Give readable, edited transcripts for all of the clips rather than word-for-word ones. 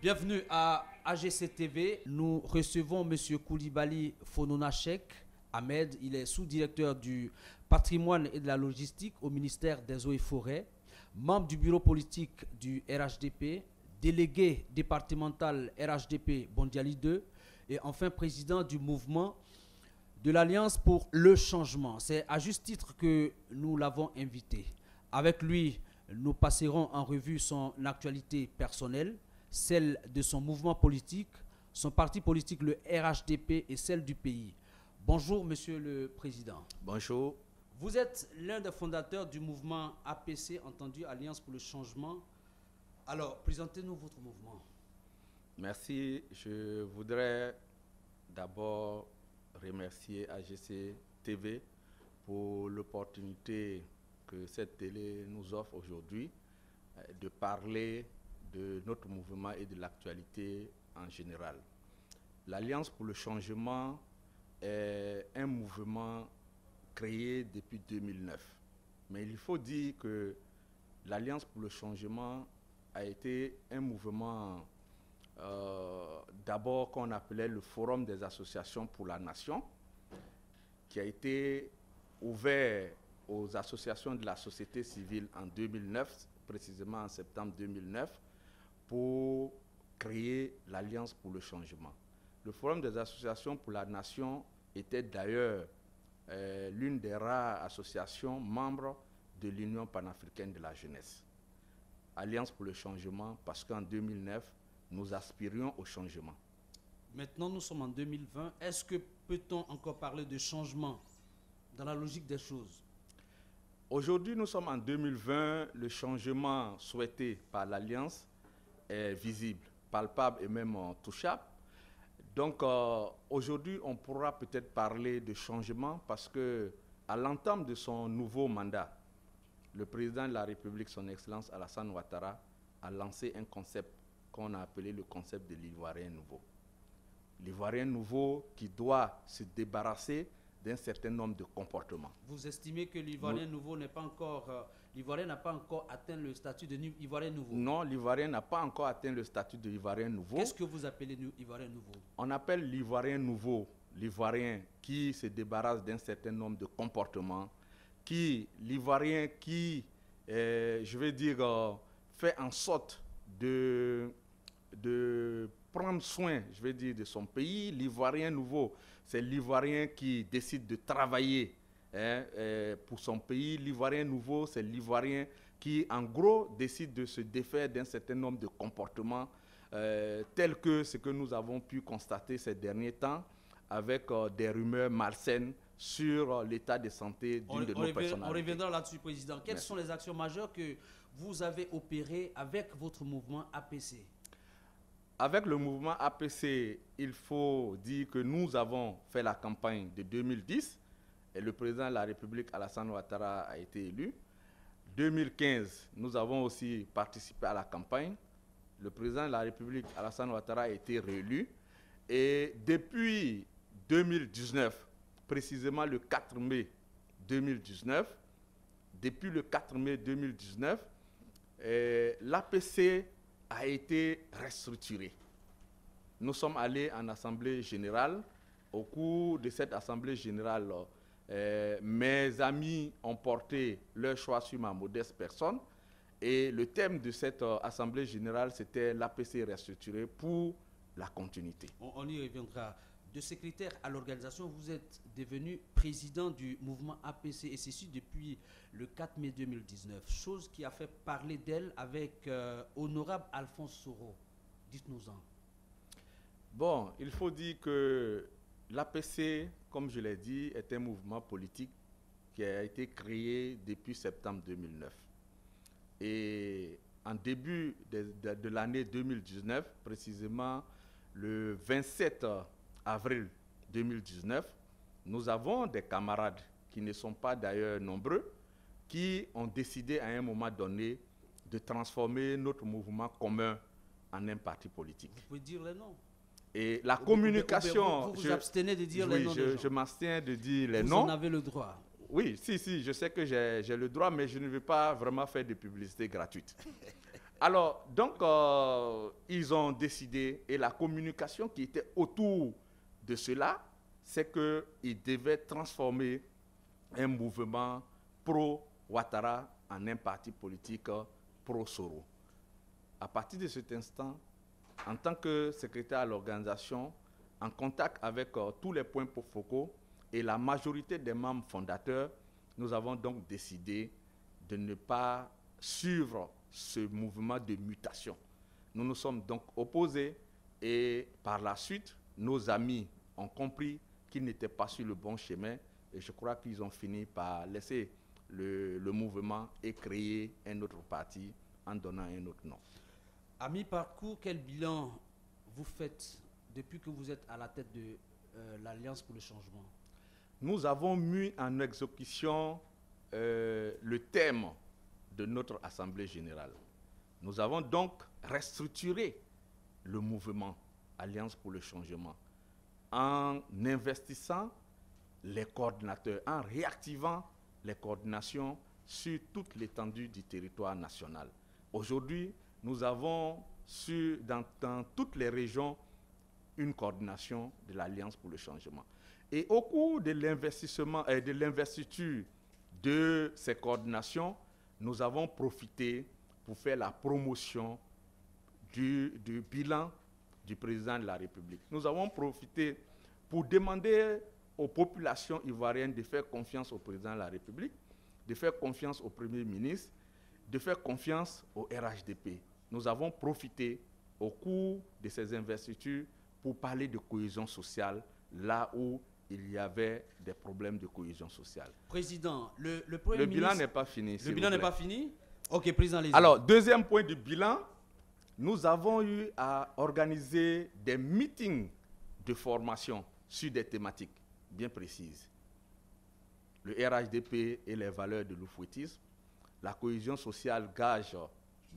Bienvenue à AGC TV. Nous recevons M. Koulibaly Fononachek Ahmed. Il est sous-directeur du patrimoine et de la logistique au ministère des Eaux et Forêts, membre du bureau politique du RHDP, délégué départemental RHDP Bondiali 2 et enfin président du mouvement de l'Alliance pour le changement. C'est à juste titre que nous l'avons invité. Avec lui, nous passerons en revue son actualité personnelle, celle de son mouvement politique, son parti politique, le RHDP, et celle du pays. Bonjour, Monsieur le Président. Bonjour. Vous êtes l'un des fondateurs du mouvement APC, entendu Alliance pour le changement. Alors, présentez-nous votre mouvement. Merci. Je voudrais d'abord remercier AGC TV pour l'opportunité que cette télé nous offre aujourd'hui de parler de notre mouvement et de l'actualité en général. L'Alliance pour le changement est un mouvement créé depuis 2009. Mais il faut dire que l'Alliance pour le changement a été un mouvement d'abord qu'on appelait le Forum des associations pour la nation, qui a été ouvert aux associations de la société civile en 2009, précisément en septembre 2009, pour créer l'Alliance pour le changement. Le Forum des associations pour la nation était d'ailleurs l'une des rares associations membres de l'Union panafricaine de la jeunesse. Alliance pour le changement, parce qu'en 2009, nous aspirions au changement. Maintenant, nous sommes en 2020. Est-ce que peut-on encore parler de changement dans la logique des choses? Aujourd'hui, nous sommes en 2020. Le changement souhaité par l'Alliance est visible, palpable et même touchable. Donc, aujourd'hui, on pourra peut-être parler de changement parce que, à l'entame de son nouveau mandat, le président de la République, son Excellence Alassane Ouattara, a lancé un concept qu'on a appelé le concept de l'Ivoirien nouveau. L'Ivoirien nouveau qui doit se débarrasser d'un certain nombre de comportements. Vous estimez que l'Ivoirien nouveau n'est pas encore... l'Ivoirien n'a pas encore atteint le statut de Ivoirien nouveau? Non, l'Ivoirien n'a pas encore atteint le statut de l'Ivoirien nouveau. Qu'est-ce que vous appelez l'Ivoirien nouveau? On appelle l'Ivoirien nouveau l'Ivoirien qui se débarrasse d'un certain nombre de comportements, l'Ivoirien qui, je vais dire, fait en sorte de prendre soin, je vais dire, de son pays. L'Ivoirien nouveau, c'est l'Ivoirien qui décide de travailler pour son pays. L'Ivoirien nouveau, c'est l'Ivoirien qui, en gros, décide de se défaire d'un certain nombre de comportements tels que ce que nous avons pu constater ces derniers temps avec des rumeurs malsaines sur l'état de santé d'une de nos personnalités. On reviendra là-dessus, Président. Quelles sont les actions majeures que vous avez opérées avec votre mouvement APC? Avec le mouvement APC, il faut dire que nous avons fait la campagne de 2010 et le président de la République, Alassane Ouattara, a été élu. 2015, nous avons aussi participé à la campagne. Le président de la République, Alassane Ouattara, a été réélu. Et depuis 2019, précisément le 4 mai 2019, depuis le 4 mai 2019, l'APC a été restructuré. Nous sommes allés en assemblée générale. Au cours de cette assemblée générale, mes amis ont porté leur choix sur ma modeste personne. Et le thème de cette assemblée générale, c'était l'APC restructuré pour la continuité. On y reviendra. De secrétaire à l'organisation, vous êtes devenu président du mouvement APC et ceci depuis le 4 mai 2019, chose qui a fait parler d'elle avec honorable Alphonse Soro. Dites-nous-en. Bon, il faut dire que l'APC, comme je l'ai dit, est un mouvement politique qui a été créé depuis septembre 2009. Et en début de l'année 2019, précisément le 27 avril 2019, nous avons des camarades qui ne sont pas d'ailleurs nombreux, qui ont décidé à un moment donné de transformer notre mouvement commun en un parti politique. Vous pouvez dire les noms. Et la communication... Vous abstenez de dire les noms des gens. Je m'abstiens de dire les noms. noms. Vous en avez le droit. Oui, si, je sais que j'ai le droit, mais je ne veux pas vraiment faire de publicité gratuite. Alors, donc, ils ont décidé, et la communication qui était autour de cela, c'est qu'ils devaient transformer un mouvement pro-Ouattara en un parti politique pro-Soro. À partir de cet instant, en tant que secrétaire à l'organisation, en contact avec tous les points focaux et la majorité des membres fondateurs, nous avons donc décidé de ne pas suivre ce mouvement de mutation. Nous nous sommes donc opposés et par la suite, nos amis ont compris qu'ils n'étaient pas sur le bon chemin et je crois qu'ils ont fini par laisser le mouvement et créer un autre parti en donnant un autre nom. À mi-parcours, quel bilan vous faites depuis que vous êtes à la tête de l'Alliance pour le changement? Nous avons mis en exécution le thème de notre Assemblée générale. Nous avons donc restructuré le mouvement Alliance pour le changement en investissant les coordinateurs, en réactivant les coordinations sur toute l'étendue du territoire national. Aujourd'hui, nous avons dans toutes les régions une coordination de l'Alliance pour le changement. Et au cours de l'investissement et de l'investiture de ces coordinations, nous avons profité pour faire la promotion du bilan du président de la République. Nous avons profité pour demander aux populations ivoiriennes de faire confiance au président de la République, de faire confiance au Premier ministre, de faire confiance au RHDP. Nous avons profité au cours de ces investitures pour parler de cohésion sociale, là où il y avait des problèmes de cohésion sociale. Président, le Premier ministre... bilan n'est pas fini. Le bilan n'est pas fini? Ok, Président, les... Alors, deuxième point du bilan, nous avons eu à organiser des meetings de formation sur des thématiques bien précises. Le RHDP et les valeurs de l'oufouettisme, la cohésion sociale gage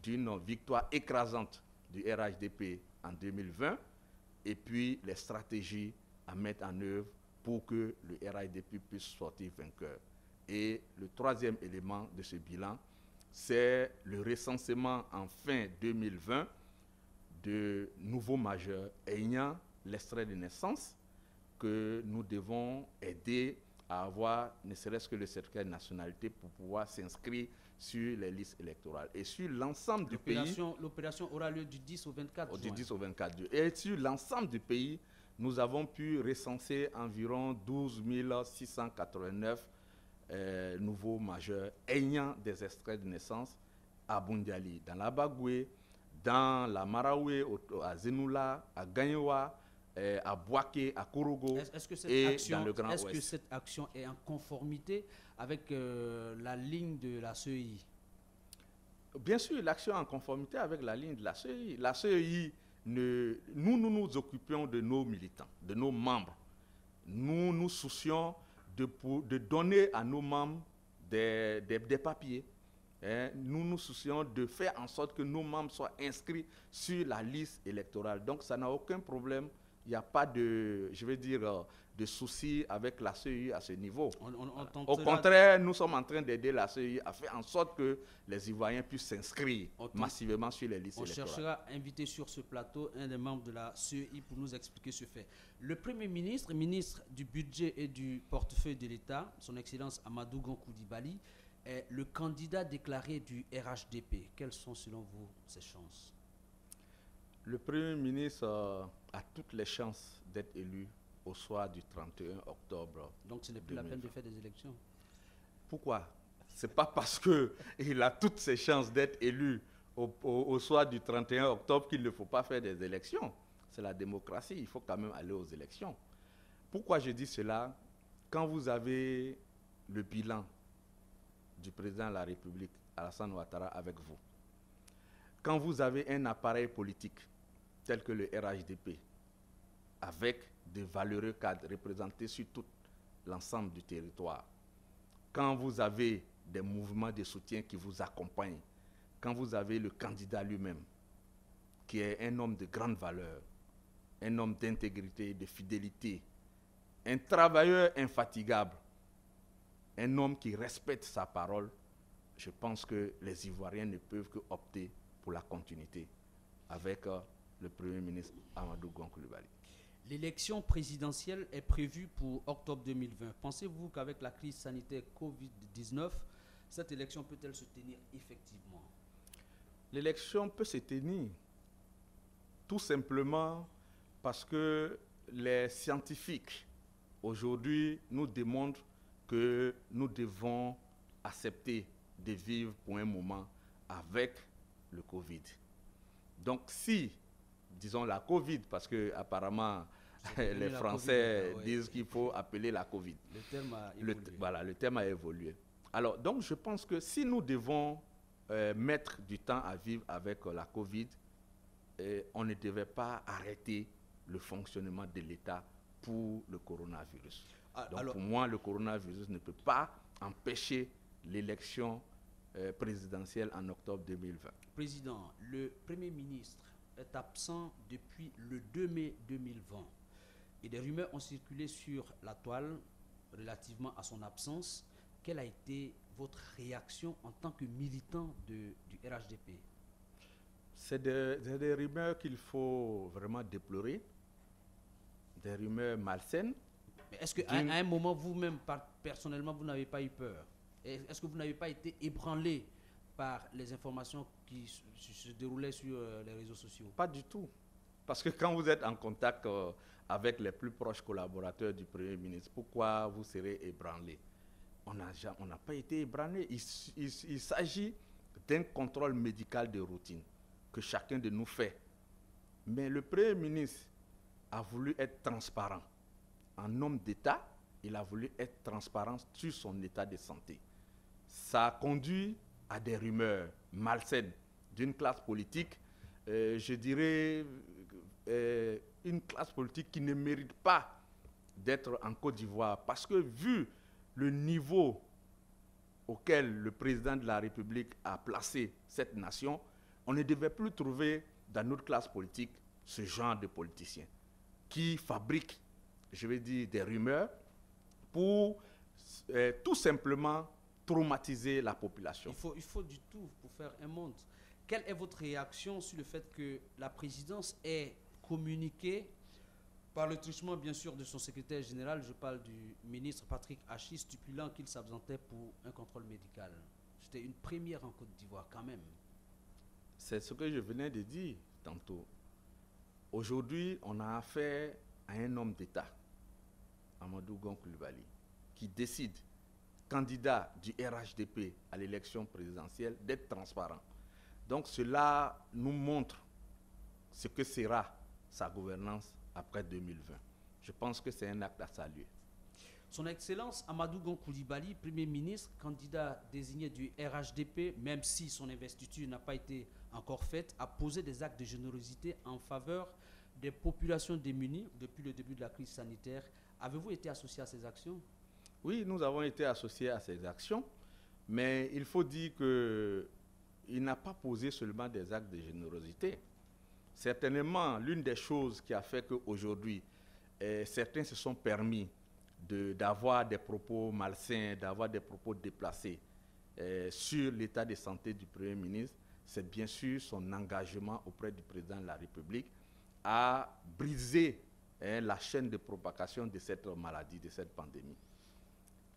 d'une victoire écrasante du RHDP en 2020, et puis les stratégies à mettre en œuvre pour que le RHDP puisse sortir vainqueur. Et le troisième élément de ce bilan, c'est le recensement en fin 2020 de nouveaux majeurs ayant l'extrait de naissance que nous devons aider à avoir ne serait-ce que le certificat de nationalité pour pouvoir s'inscrire sur les listes électorales. Et sur l'ensemble du pays... L'opération aura lieu du 10 au 24 juin. Du 10 au 24 juin. Et sur l'ensemble du pays, nous avons pu recenser environ 12 689 nouveaux majeurs ayant des extraits de naissance à Bundiali, dans la Bagoué, dans la Maraoué, à Zenoula, à Gagnoua, à Bouaké, à Kourogo et dans le Grand Ouest. Est-ce que cette action est en conformité avec la ligne de la CEI? Bien sûr, l'action est en conformité avec la ligne de la CEI. La CEI, nous nous occupions de nos militants, de nos membres. Nous nous soucions de donner à nos membres des papiers. Nous nous soucions de faire en sorte que nos membres soient inscrits sur la liste électorale. Donc, ça n'a aucun problème. Il n'y a pas de, je veux dire, de soucis avec la CEI à ce niveau. Au contraire, nous sommes en train d'aider la CEI à faire en sorte que les Ivoiriens puissent s'inscrire massivement sur les listes électorales. On cherchera à inviter sur ce plateau un des membres de la CEI pour nous expliquer ce fait. Le Premier ministre, ministre du Budget et du Portefeuille de l'État, son Excellence Amadou Gon Coulibaly, est le candidat déclaré du RHDP. Quelles sont selon vous ses chances? Le Premier ministre a toutes les chances d'être élu au soir du 31 octobre. Donc ce n'est plus la peine de faire des élections. Pourquoi? Ce n'est pas parce qu'il a toutes ses chances d'être élu au soir du 31 octobre qu'il ne faut pas faire des élections. C'est la démocratie, il faut quand même aller aux élections. Pourquoi je dis cela? Quand vous avez le bilan du président de la République, Alassane Ouattara, avec vous, quand vous avez un appareil politique tel que le RHDP, avec de valeureux cadres représentés sur tout l'ensemble du territoire, quand vous avez des mouvements de soutien qui vous accompagnent, quand vous avez le candidat lui-même, qui est un homme de grande valeur, un homme d'intégrité, de fidélité, un travailleur infatigable, un homme qui respecte sa parole, je pense que les Ivoiriens ne peuvent que opter pour la continuité avec le Premier ministre Amadou Gon Coulibaly. L'élection présidentielle est prévue pour octobre 2020. Pensez-vous qu'avec la crise sanitaire Covid-19, cette élection peut-elle se tenir effectivement? L'élection peut se tenir tout simplement parce que les scientifiques aujourd'hui nous démontrent que nous devons accepter de vivre pour un moment avec le Covid. Donc si, disons la Covid, parce que apparemment les Français COVID, disent qu'il faut appeler la Covid. Le terme a évolué. Voilà, le terme a évolué. Alors, donc je pense que si nous devons mettre du temps à vivre avec la Covid, on ne devait pas arrêter le fonctionnement de l'État pour le coronavirus. Donc alors, pour moi, le coronavirus ne peut pas empêcher l'élection présidentielle en octobre 2020. Président, le Premier ministre est absent depuis le 2 mai 2020 et des rumeurs ont circulé sur la toile relativement à son absence. Quelle a été votre réaction en tant que militant du RHDP? C'est des rumeurs qu'il faut vraiment déplorer, des rumeurs malsaines. Est-ce qu'à un moment, vous-même, personnellement, vous n'avez pas eu peur? Est-ce que vous n'avez pas été ébranlé par les informations qui se déroulaient sur les réseaux sociaux? Pas du tout. Parce que quand vous êtes en contact avec les plus proches collaborateurs du Premier ministre, pourquoi vous serez ébranlé? On n'a pas été ébranlé. Il s'agit d'un contrôle médical de routine que chacun de nous fait. Mais le Premier ministre a voulu être transparent. En homme d'État, il a voulu être transparent sur son état de santé. Ça a conduit à des rumeurs malsaines d'une classe politique, je dirais une classe politique qui ne mérite pas d'être en Côte d'Ivoire. Parce que vu le niveau auquel le président de la République a placé cette nation, on ne devait plus trouver dans notre classe politique ce genre de politiciens qui fabriquent, je vais dire, des rumeurs pour tout simplement traumatiser la population. Il faut du tout pour faire un monde. Quelle est votre réaction sur le fait que la présidence ait communiqué par le truchement, bien sûr, de son secrétaire général, je parle du ministre Patrick Hachi, stipulant qu'il s'absentait pour un contrôle médical? C'était une première en Côte d'Ivoire quand même. C'est ce que je venais de dire tantôt. Aujourd'hui, on a affaire à un homme d'État, Amadou Gon Coulibaly, qui décide, candidat du RHDP à l'élection présidentielle, d'être transparent. Donc cela nous montre ce que sera sa gouvernance après 2020. Je pense que c'est un acte à saluer. Son Excellence Amadou Gon Coulibaly, Premier ministre, candidat désigné du RHDP, même si son investiture n'a pas été encore faite, a posé des actes de générosité en faveur des populations démunies depuis le début de la crise sanitaire. Avez-vous été associé à ces actions? Oui, nous avons été associés à ces actions, mais il faut dire qu'il n'a pas posé seulement des actes de générosité. Certainement, l'une des choses qui a fait qu'aujourd'hui, certains se sont permis d'avoir des propos malsains, d'avoir des propos déplacés sur l'état de santé du Premier ministre, c'est bien sûr son engagement auprès du président de la République à briser la chaîne de propagation de cette maladie, de cette pandémie.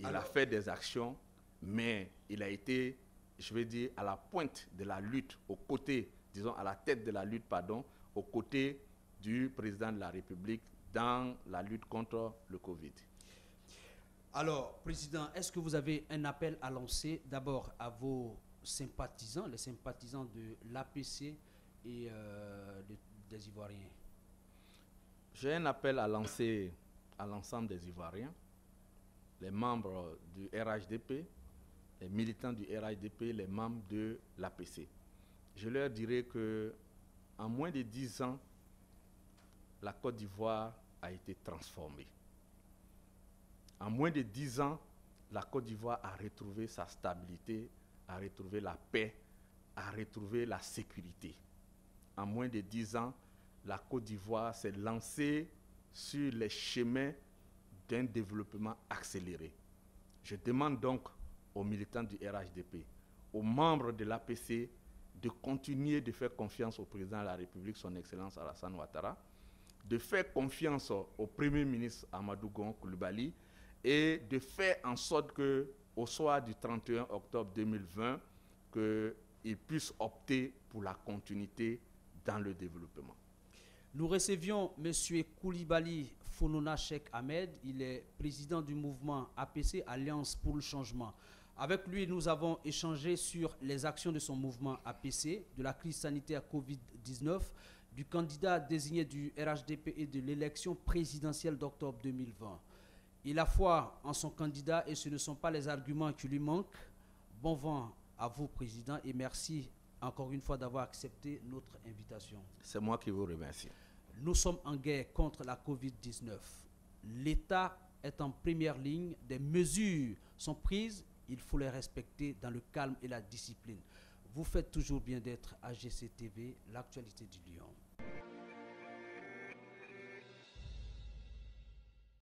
Il a fait des actions, mais il a été, je vais dire, à la pointe de la lutte, aux côtés, disons à la tête de la lutte, pardon, aux côtés du président de la République dans la lutte contre le Covid. Alors, Président, est-ce que vous avez un appel à lancer d'abord à vos sympathisants, les sympathisants de l'APC et des Ivoiriens? J'ai un appel à lancer à l'ensemble des Ivoiriens, les membres du RHDP, les militants du RHDP, les membres de l'APC. Je leur dirai qu'en moins de 10 ans, la Côte d'Ivoire a été transformée. En moins de 10 ans, la Côte d'Ivoire a retrouvé sa stabilité, a retrouvé la paix, a retrouvé la sécurité. En moins de 10 ans, la Côte d'Ivoire s'est lancée sur les chemins d'un développement accéléré. Je demande donc aux militants du RHDP, aux membres de l'APC, de continuer de faire confiance au président de la République, son Excellence Alassane Ouattara, de faire confiance au Premier ministre Amadou Gon Coulibaly et de faire en sorte qu'au soir du 31 octobre 2020, qu'il puisse opter pour la continuité dans le développement. Nous recevions M. Coulibaly Fonona Cheikh Ahmed, il est président du mouvement APC, Alliance pour le changement. Avec lui, nous avons échangé sur les actions de son mouvement APC, de la crise sanitaire Covid-19, du candidat désigné du RHDP et de l'élection présidentielle d'octobre 2020. Il a foi en son candidat et ce ne sont pas les arguments qui lui manquent. Bon vent à vous, Président, et merci encore une fois d'avoir accepté notre invitation. C'est moi qui vous remercie. Nous sommes en guerre contre la Covid-19. L'État est en première ligne. Des mesures sont prises. Il faut les respecter dans le calme et la discipline. Vous faites toujours bien d'être à GCTV, l'actualité du Lion.